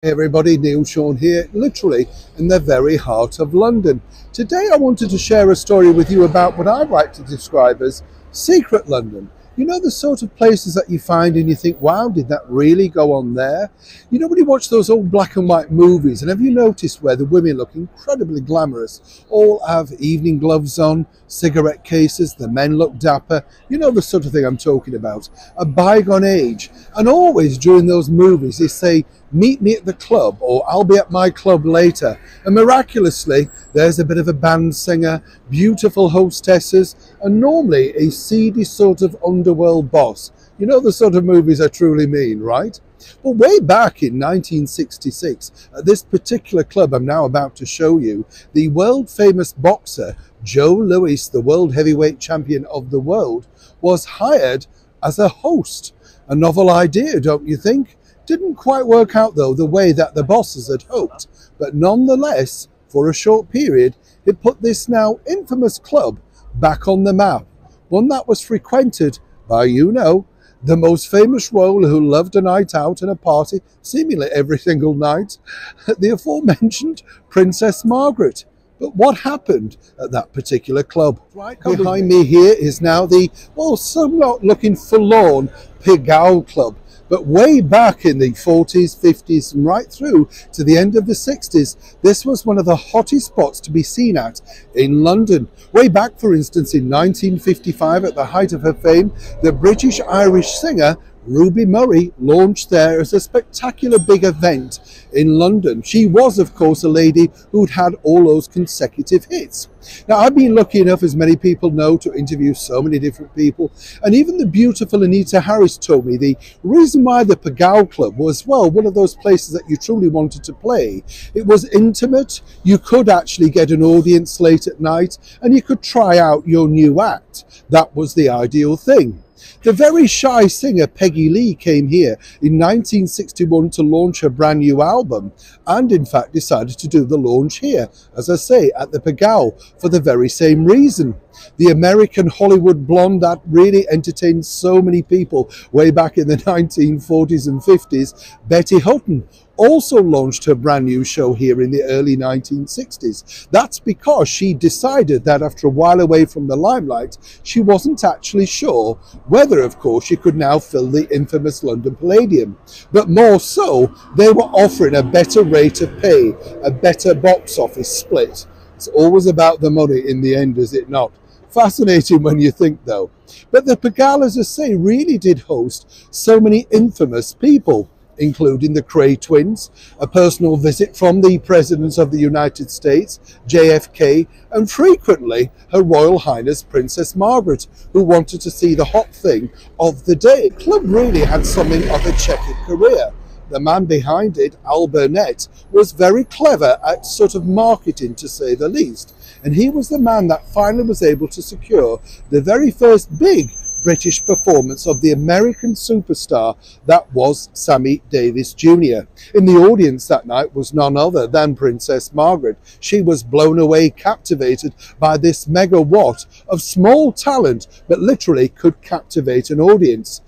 Hey everybody, Neil Sean here, literally in the very heart of London. Today I wanted to share a story with you about what I like to describe as secret London. You know, the sort of places that you find and you think, wow, did that really go on there? You know, when you watch those old black and white movies, and have you noticed where the women look incredibly glamorous, all have evening gloves on, cigarette cases, the men look dapper, you know the sort of thing I'm talking about, a bygone age. And always during those movies they say, meet me at the club, or I'll be at my club later. And miraculously, there's a bit of a band singer, beautiful hostesses, and normally a seedy sort of underworld boss. You know the sort of movies I truly mean, right? Well, way back in 1966, at this particular club I'm now about to show you, the world-famous boxer Joe Louis, the world heavyweight champion of the world, was hired as a host. A novel idea, don't you think? Didn't quite work out, though, the way that the bosses had hoped, but nonetheless, for a short period, it put this now infamous club back on the map, one that was frequented by, you know, the most famous royal who loved a night out and a party seemingly every single night, the aforehmentioned Princess Margaret. But what happened at that particular club? Right behind me here is now the, well, somewhat looking forlorn Pigalle Club. But way back in the 40s, 50s, and right through to the end of the 60s, this was one of the hottest spots to be seen at in London. Way back, for instance, in 1955, at the height of her fame, the British-Irish singer Ruby Murray launched there as a spectacular big event in London. She was, of course, a lady who'd had all those consecutive hits. Now, I've been lucky enough, as many people know, to interview so many different people, and even the beautiful Anita Harris told me the reason why the Pigalle Club was, well, one of those places that you truly wanted to play. It was intimate, you could actually get an audience late at night, and you could try out your new act. That was the ideal thing. The very shy singer Peggy Lee came here in 1961 to launch her brand new album, and in fact decided to do the launch here, as I say, at the Pigalle, for the very same reason. The American Hollywood blonde that really entertained so many people way back in the 1940s and 50s, Betty Hutton, also launched her brand new show here in the early 1960s. That's because she decided that after a while away from the limelight, she wasn't actually sure whether, of course, she could now fill the infamous London Palladium. But more so, they were offering a better rate of pay, a better box office split. It's always about the money in the end, is it not? Fascinating when you think, though. But the Pigalle, as I say, really did host so many infamous people, including the Kray twins, a personal visit from the President of the United States, JFK, and frequently Her Royal Highness Princess Margaret, who wanted to see the hot thing of the day. The club really had something of a checkered career. The man behind it, Al Burnett, was very clever at sort of marketing, to say the least. And he was the man that finally was able to secure the very first big British performance of the American superstar that was Sammy Davis Jr. In the audience that night was none other than Princess Margaret. She was blown away, captivated by this megawatt of small talent, but literally could captivate an audience.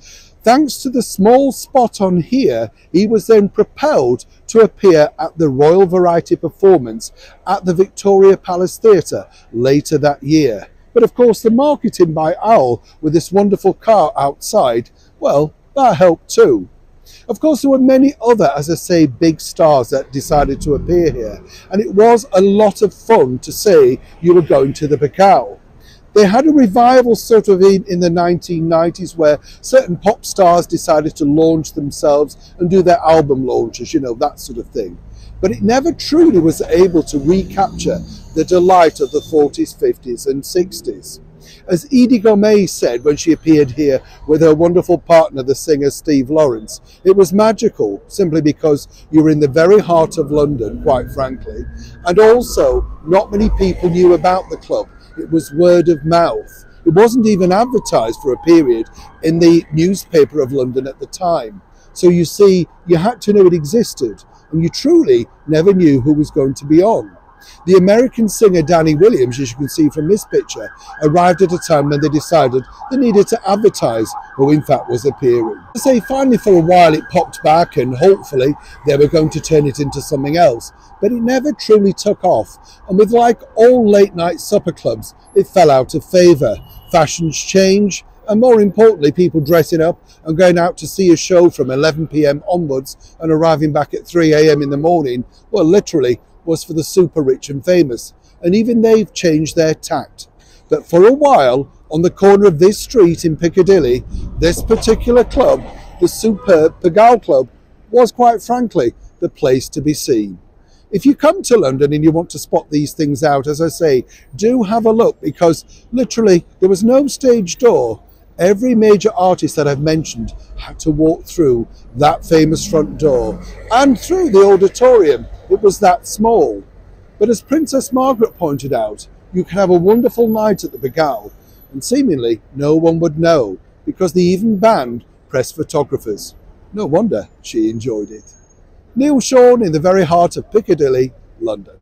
Thanks to the small spot on here, he was then propelled to appear at the Royal Variety Performance at the Victoria Palace Theatre later that year. But of course, the marketing by Al with this wonderful car outside, well, that helped too. Of course, there were many other, as I say, big stars that decided to appear here. And it was a lot of fun to say you were going to the Pigalle. They had a revival sort of in the 1990s where certain pop stars decided to launch themselves and do their album launches, you know, that sort of thing. But it never truly was able to recapture the delight of the 40s, 50s and 60s. As Edie Gomez said when she appeared here with her wonderful partner, the singer Steve Lawrence, it was magical simply because you were in the very heart of London, quite frankly, and also not many people knew about the club. It was word of mouth. It wasn't even advertised for a period in the newspaper of London at the time. So you see, you had to know it existed, and you truly never knew who was going to be on. The American singer Danny Williams, as you can see from this picture, arrived at a time when they decided they needed to advertise who in fact was appearing. To say finally for a while it popped back and hopefully they were going to turn it into something else, but it never truly took off, and with like all late night supper clubs, it fell out of favour. Fashions change, and more importantly, people dressing up and going out to see a show from 11 p.m. onwards and arriving back at 3 a.m. in the morning, well, literally was for the super rich and famous. And even they've changed their tact. But for a while, on the corner of this street in Piccadilly, this particular club, the superb Pigalle Club, was quite frankly the place to be seen. If you come to London and you want to spot these things out, as I say, do have a look, because literally there was no stage door. Every major artist that I've mentioned had to walk through that famous front door and through the auditorium. It was that small. But as Princess Margaret pointed out, you can have a wonderful night at the Pigalle and seemingly no one would know, because they even banned press photographers. No wonder she enjoyed it. Neil Sean in the very heart of Piccadilly, London.